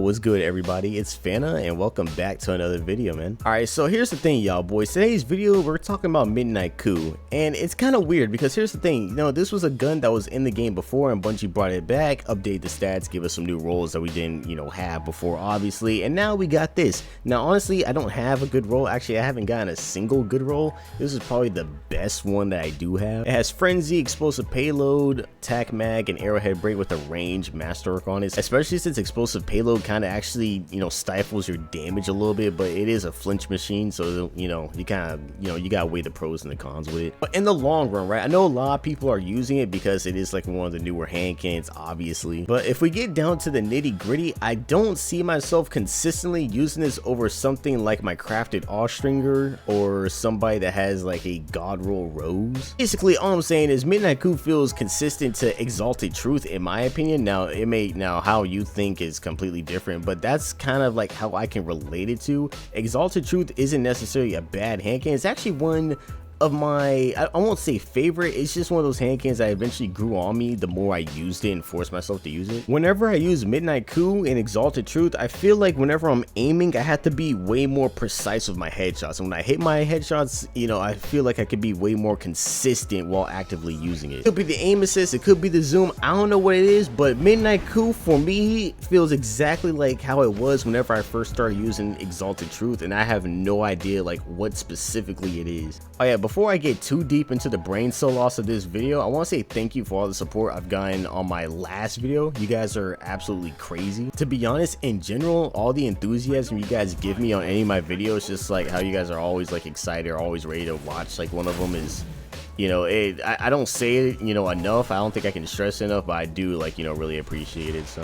what's good everybody? It's Fana and welcome back to another video, man. Alright, so here's the thing, y'all boys. Today's video, we're talking about Midnight Coup. And it's kind of weird because here's the thing, this was a gun that was in the game before and Bungie brought it back, updated the stats, give us some new roles that we didn't, have before, obviously. And now we got this. Now, honestly, I don't have a good role. Actually, I haven't gotten a single good role. This is probably the best one that I do have. It has Frenzy, Explosive Payload, Tac Mag, and Arrowhead Break with a range masterwork on it. Especially since Explosive Payload kind of actually, stifles your damage a little bit, but it is a flinch machine, so, you kind of, you gotta weigh the pros and the cons with it. But in the long run, right, I know a lot of people are using it because it is like one of the newer hand cannons, obviously. But if we get down to the nitty gritty, I don't see myself consistently using this over something like my crafted Austringer or somebody that has like a God Roll Rose. Basically, all I'm saying is Midnight Coup feels consistent to Exalted Truth, in my opinion. Now, how you think is completely different, but that's kind of like how I can relate it to. Exalted Truth isn't necessarily a bad hand cannon. It's actually one of my, I won't say favorite, it's just one of those hand cannons that eventually grew on me the more I used it and forced myself to use it. Whenever I use Midnight Coup and Exalted Truth, I feel like whenever I'm aiming, I have to be way more precise with my headshots. And when I hit my headshots, I feel like I could be way more consistent while actively using it. It could be the aim assist, it could be the zoom, I don't know what it is, but Midnight Coup for me feels exactly like how it was whenever I first started using Exalted Truth, and I have no idea like what specifically it is. Oh yeah, before I get too deep into the brain cell loss of this video, I want to say thank you for all the support I've gotten on my last video. You guys are absolutely crazy. To be honest, in general, all the enthusiasm you guys give me on any of my videos, just like how you guys are always like excited or always ready to watch, like one of them is, I don't say it, enough. I don't think I can stress enough, but I do really appreciate it. So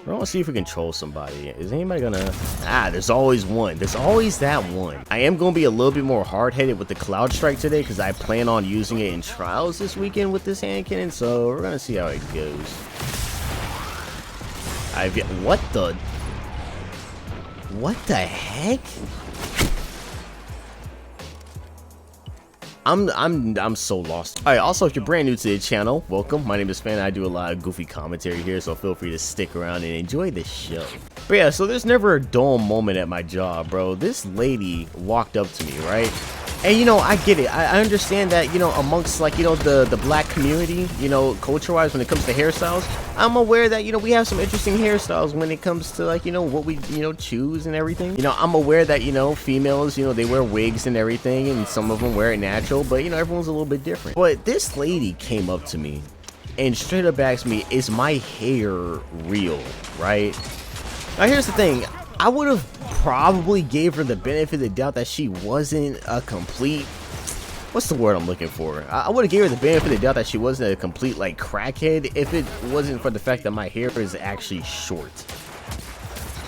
I want to see if we can troll somebody. Is anybody gonna... there's always one. There's always that one. I am going to be a little bit more hard-headed with the Cloud Strike today because I plan on using it in trials this weekend with this hand cannon, so we're going to see how it goes. What the heck? I'm so lost. All right, also, if you're brand new to the channel, welcome. My name is Fan. I do a lot of goofy commentary here, so feel free to stick around and enjoy the show. But yeah, so there's never a dull moment at my job, bro. This lady walked up to me, right? And I get it. I understand that, amongst like, the black community, culture-wise, when it comes to hairstyles, I'm aware that, we have some interesting hairstyles when it comes to like, what we, choose and everything. I'm aware that, females, they wear wigs and everything, and some of them wear it natural, but, everyone's a little bit different. But this lady came up to me and straight up asked me, is my hair real, right? Now, here's the thing. I would have probably gave her the benefit of the doubt that she wasn't a complete, what's the word I'm looking for? I would have gave her the benefit of the doubt that she wasn't a complete like crackhead if it wasn't for the fact that my hair is actually short.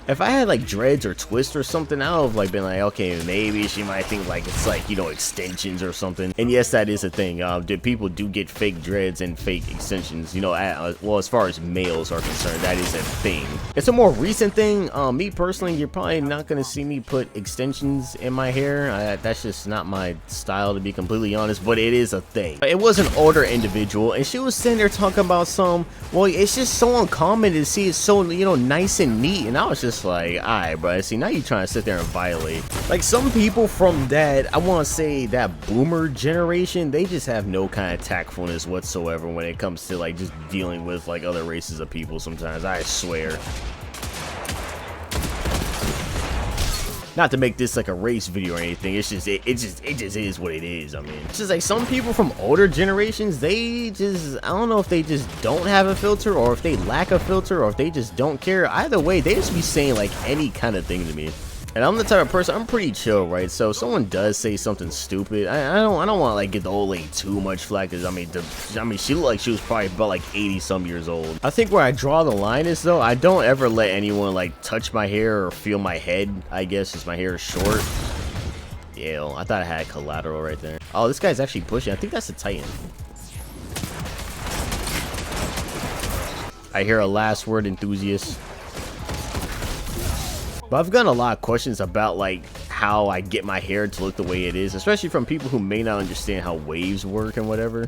If I had like dreads or twists or something, I would have like been like, okay, maybe she might think like it's like, extensions or something. And yes, that is a thing. People do get fake dreads and fake extensions, well, as far as males are concerned, that is a thing. It's a more recent thing. Me personally, you're probably not going to see me put extensions in my hair. That's just not my style, to be completely honest, but it is a thing. It was an older individual, and she was sitting there talking about well, it's just so uncommon to see it so, nice and neat. And I was just like, alright, bro, see, now you're trying to sit there and violate. Like, some people from that, I want to say that boomer generation, they just have no kind of tactfulness whatsoever when it comes to like just dealing with like other races of people sometimes, I swear. Not to make this like a race video or anything, it's just it just is what it is. I mean, it's just like some people from older generations, they just, I don't know if they just don't have a filter or if they lack a filter or if they just don't care. Either way, they just be saying like any kind of thing to me. And I'm the type of person, I'm pretty chill, right? So if someone does say something stupid, I don't want to like get the old lady too much flack, because I mean she looked like she was probably about like 80 some years old. I think where I draw the line is though, I don't ever let anyone like touch my hair or feel my head, I guess, since my hair is short. Yeah, I thought I had collateral right there. Oh, this guy's actually pushing. I think that's a Titan. I hear a last word enthusiast. But I've gotten a lot of questions about like how I get my hair to look the way it is, especially from people who may not understand how waves work and whatever.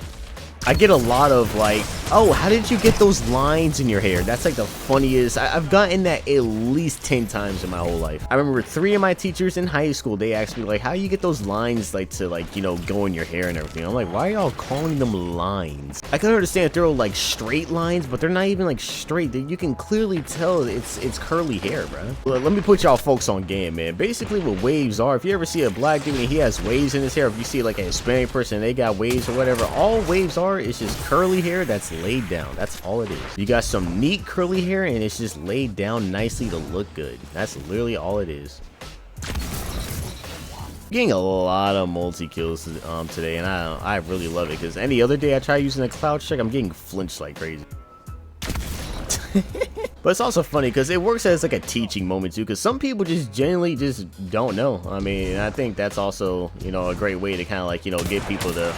I get a lot of like, oh, how did you get those lines in your hair? That's like the funniest. I've gotten that at least 10 times in my whole life. I remember 3 of my teachers in high school, they asked me like, how do you get those lines like to like, you know, go in your hair and everything. I'm like, why are y'all calling them lines? I can understand if they're like straight lines, but they're not even like straight. You can clearly tell it's curly hair, bro. Let me put y'all folks on game, man. Basically what waves are, if you ever see a black dude and he has waves in his hair, if you see like a Hispanic person and they got waves or whatever, all waves are is just curly hair that's laid down. That's all it is. You got some neat curly hair and it's just laid down nicely to look good. That's literally all it is. Getting a lot of multi kills today, and I really love it, because any other day I try using a cloud check, I'm getting flinched like crazy. But it's also funny because it works as like a teaching moment too, because some people just genuinely just don't know. I mean, I think that's also, you know, a great way to kind of like, you know, get people to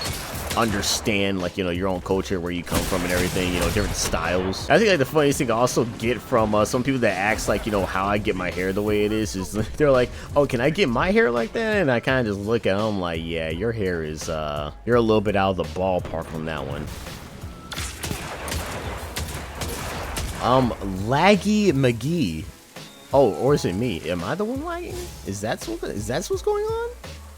understand like, you know, your own culture, where you come from and everything, you know, different styles. I think like the funniest thing I also get from some people that acts like, you know, how I get my hair the way it is they're like, oh, can I get my hair like that? And I kind of just look at them like, yeah, your hair is you're a little bit out of the ballpark on that one. Laggy McGee. Oh, or is it me? Am I the one lagging? Is that what's going on?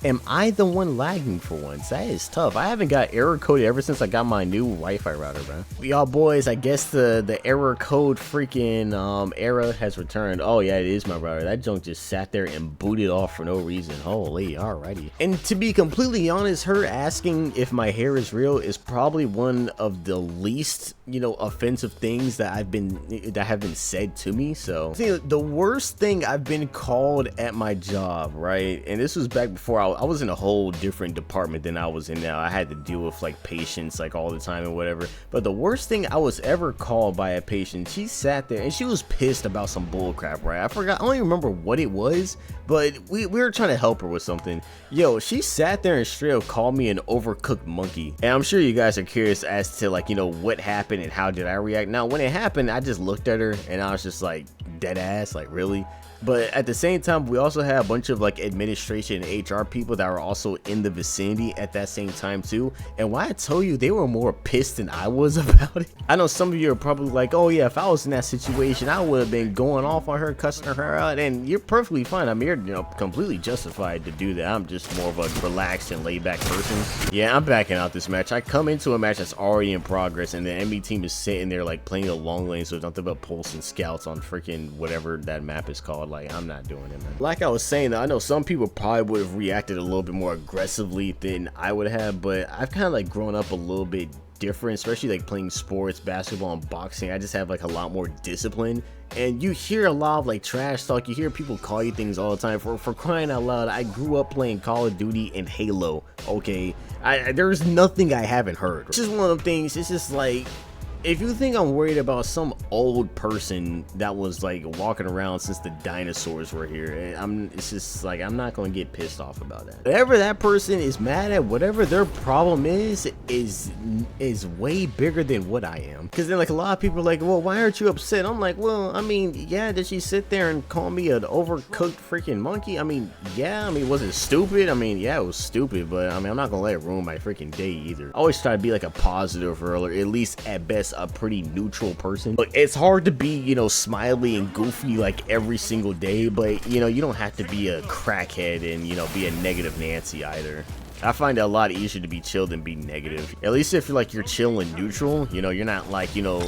Am I the one lagging for once? That is tough. I haven't got error coded ever since I got my new Wi-Fi router, bro. Y'all boys, I guess the error code freaking era has returned. Oh yeah, it is my router. That junk just sat there and booted off for no reason. Holy, alrighty. And to be completely honest, her asking if my hair is real is probably one of the least, you know, offensive things that have been said to me. So see, the worst thing I've been called at my job, right? And this was back before I was in a whole different department than I was in now. I had to deal with like patients like all the time and whatever. But the worst thing I was ever called by a patient, she sat there and she was pissed about some bull crap, right? I forgot, I don't even remember what it was, but we were trying to help her with something. Yo, she sat there and straight up called me an overcooked monkey. And I'm sure you guys are curious as to like, you know, what happened and how did I react. Now when it happened, I just looked at her and I was just like, dead ass, like really? But at the same time, we also had a bunch of like administration and HR people that were also in the vicinity at that same time too. And when I tell you, they were more pissed than I was about it. I know some of you are probably like, oh yeah, if I was in that situation, I would have been going off on her, cussing her out. And you're perfectly fine. I'm here, you know, completely justified to do that. I'm just more of a relaxed and laid back person. Yeah, I'm backing out this match. I come into a match that's already in progress and the enemy team is sitting there like playing a long lane, so there's nothing but pulse and scouts on freaking whatever that map is called. Like, I'm not doing it, man. Like I was saying, though, I know some people probably would have reacted a little bit more aggressively than I would have, but I've kind of like grown up a little bit different, especially like playing sports, basketball and boxing. I just have like a lot more discipline, and you hear a lot of like trash talk. You hear people call you things all the time. For crying out loud, I grew up playing Call of Duty and Halo, okay? There's nothing I haven't heard. It's just one of the things. It's just like, if you think I'm worried about some old person that was like walking around since the dinosaurs were here, it's just like, I'm not gonna get pissed off about that. Whatever that person is mad at, whatever their problem is way bigger than what I am. Because then like a lot of people are like, well, why aren't you upset? I'm like, well, I mean, yeah, did she sit there and call me an overcooked freaking monkey? I mean, yeah, I mean, was it stupid? I mean, yeah, it was stupid, but I mean, I'm not gonna let it ruin my freaking day either. I always try to be like a positive or at least at best a pretty neutral person. But it's hard to be, you know, smiley and goofy like every single day, but you know, you don't have to be a crackhead and, you know, be a negative Nancy either. I find it a lot easier to be chill than be negative. At least if you're chill and neutral, you know, you're not like, you know,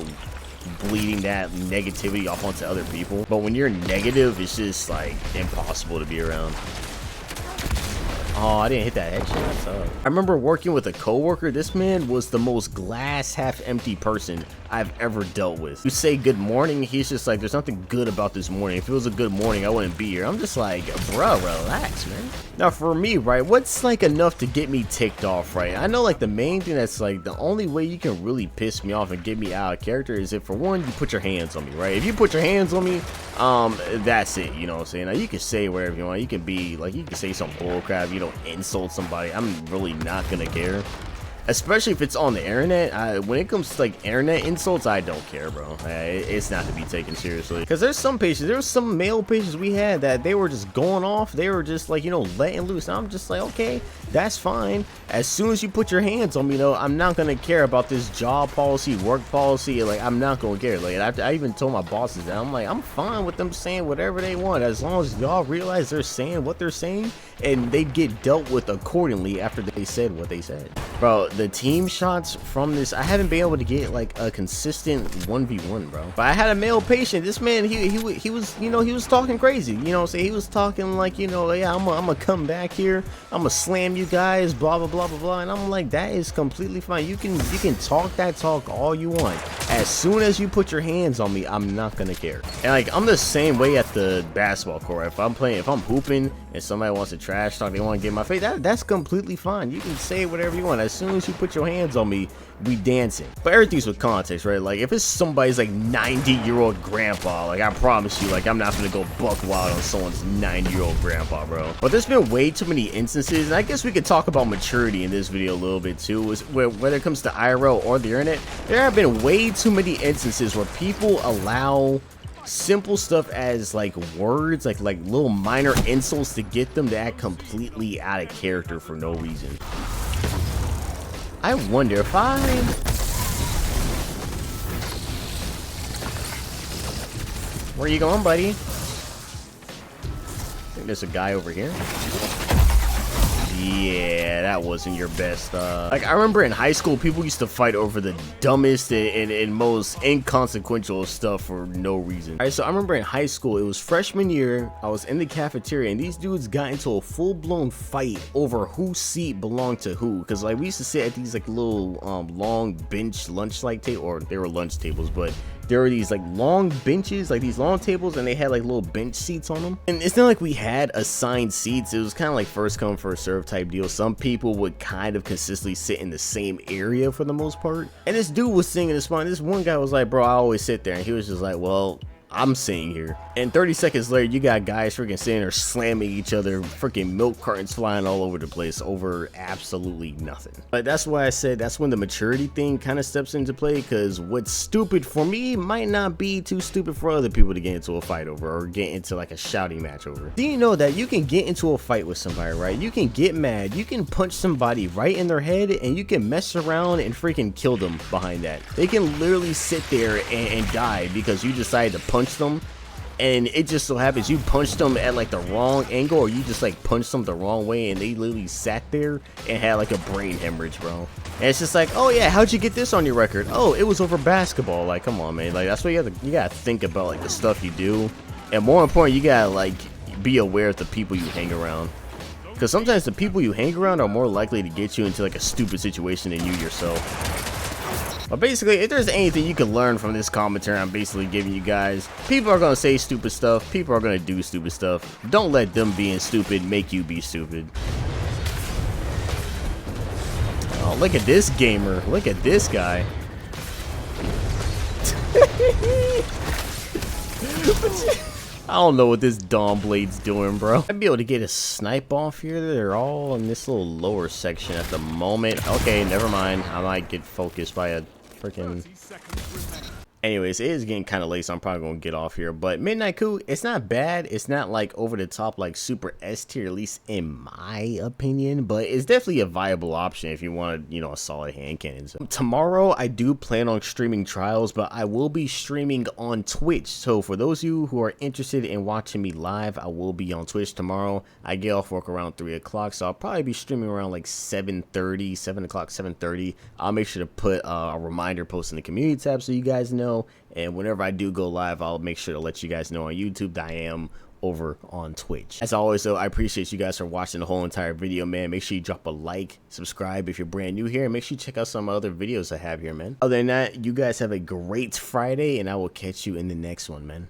bleeding that negativity off onto other people. But when you're negative, it's just like impossible to be around. Oh, I didn't hit that headshot. So I remember working with a coworker. This man was the most glass half empty person I've ever dealt with. You say good morning, he's just like, there's nothing good about this morning. If it was a good morning, I wouldn't be here. I'm just like, bro, relax, man. Now for me, right, what's like enough to get me ticked off, right? I know like the main thing that's like the only way you can really piss me off and get me out of character is if for one, you put your hands on me, right? If you put your hands on me, that's it, you know what I'm saying? Now you can say wherever you want. You can be like, you can say some bullcrap, you know, insult somebody. I'm really not gonna care. especially if it's on the internet. When it comes to like internet insults, I don't care, bro. It's not to be taken seriously. Because there's some pages, there was some male pages we had that they were just going off. They were just like, you know, letting loose. And I'm just like, okay, that's fine. As soon as you put your hands on me, though, I'm not gonna care about this job policy, work policy. Like, I'm not gonna care. Like, I even told my bosses that. I'm like, I'm fine with them saying whatever they want, as long as y'all realize they're saying what they're saying and they get dealt with accordingly after they said what they said. Bro, the team shots from this, I haven't been able to get like a consistent 1v1, bro. But I had a male patient. This man, he was, you know, he was talking crazy. You know what I'm saying? He was talking like, you know, yeah, I'm gonna come back here, I'm gonna slam you guys, blah blah blah blah blah. And I'm like, that is completely fine. You can talk that talk all you want. As soon as you put your hands on me, I'm not gonna care. And like, I'm the same way at the basketball court. If I'm hooping and somebody wants to trash talk, they want to get in my face, that's completely fine. You can say whatever you want. As soon as you put your hands on me, we dancing. But everything's with context, right? Like, if it's somebody's like 90-year-old grandpa, like, I promise you, like, I'm not gonna go buck wild on someone's 90-year-old grandpa, bro. But there's been way too many instances, and I guess we could talk about maturity in this video a little bit too, whether it comes to IRL or the internet. There have been way too many instances where people allow simple stuff as like words, like little minor insults, to get them to act completely out of character for no reason. I wonder if where you going, buddy? I think there's a guy over here. Yeah, that wasn't your best. Like, I remember in high school, people used to fight over the dumbest and most inconsequential stuff for no reason. Alright, so I remember in high school, it was freshman year, I was in the cafeteria, and these dudes got into a full-blown fight over whose seat belonged to who. Because, like, we used to sit at these, like, little long bench lunch-like table, or they were lunch tables, but there were these like long benches, like these long tables, and they had like little bench seats on them. And it's not like we had assigned seats. It was kind of like first come first serve type deal. Some people would kind of consistently sit in the same area for the most part. And this dude was sitting in the spot. This one guy was like, bro, I always sit there. And he was just like, well, I'm sitting here. And 30 seconds later, you got guys freaking sitting there slamming each other, freaking milk cartons flying all over the place over absolutely nothing. But that's why I said that's when the maturity thing kind of steps into play, because what's stupid for me might not be too stupid for other people to get into a fight over, or get into like a shouting match over. Do you know that you can get into a fight with somebody, right? You can get mad, you can punch somebody right in their head, and you can mess around and freaking kill them behind that. They can literally sit there and die because you decided to punch them, and it just so happens you punched them at like the wrong angle, or you just like punched them the wrong way, and they literally sat there and had like a brain hemorrhage, bro. And it's just like, oh yeah, how'd you get this on your record? Oh, it was over basketball. Like, come on, man. Like, that's what you gotta think about, like the stuff you do, and more important, you gotta like be aware of the people you hang around, because sometimes the people you hang around are more likely to get you into like a stupid situation than you yourself. But basically, if there's anything you can learn from this commentary I'm basically giving you guys, people are going to say stupid stuff, people are going to do stupid stuff. Don't let them being stupid make you be stupid. Oh, look at this gamer. Look at this guy. I don't know what this Dawn Blade's doing, bro. I'd be able to get a snipe off here. They're all in this little lower section at the moment. Okay, never mind. I might get focused by a freaking... Anyways, it is getting kind of late, so I'm probably going to get off here. But Midnight Coup, it's not bad. It's not like over the top, like super S tier, at least in my opinion. But it's definitely a viable option if you want, you know, a solid hand cannon. So tomorrow, I do plan on streaming trials, but I will be streaming on Twitch. So for those of you who are interested in watching me live, I will be on Twitch tomorrow. I get off work around 3 o'clock, so I'll probably be streaming around like 7:30, 7 o'clock, 7:30. I'll make sure to put a reminder post in the community tab so you guys know. And whenever I do go live, I'll make sure to let you guys know on YouTube that I am over on Twitch. As always, though, I appreciate you guys for watching the whole entire video, man. Make sure you drop a like, subscribe if you're brand new here, and make sure you check out some other videos I have here, man. Other than that, you guys have a great Friday, and I will catch you in the next one, man.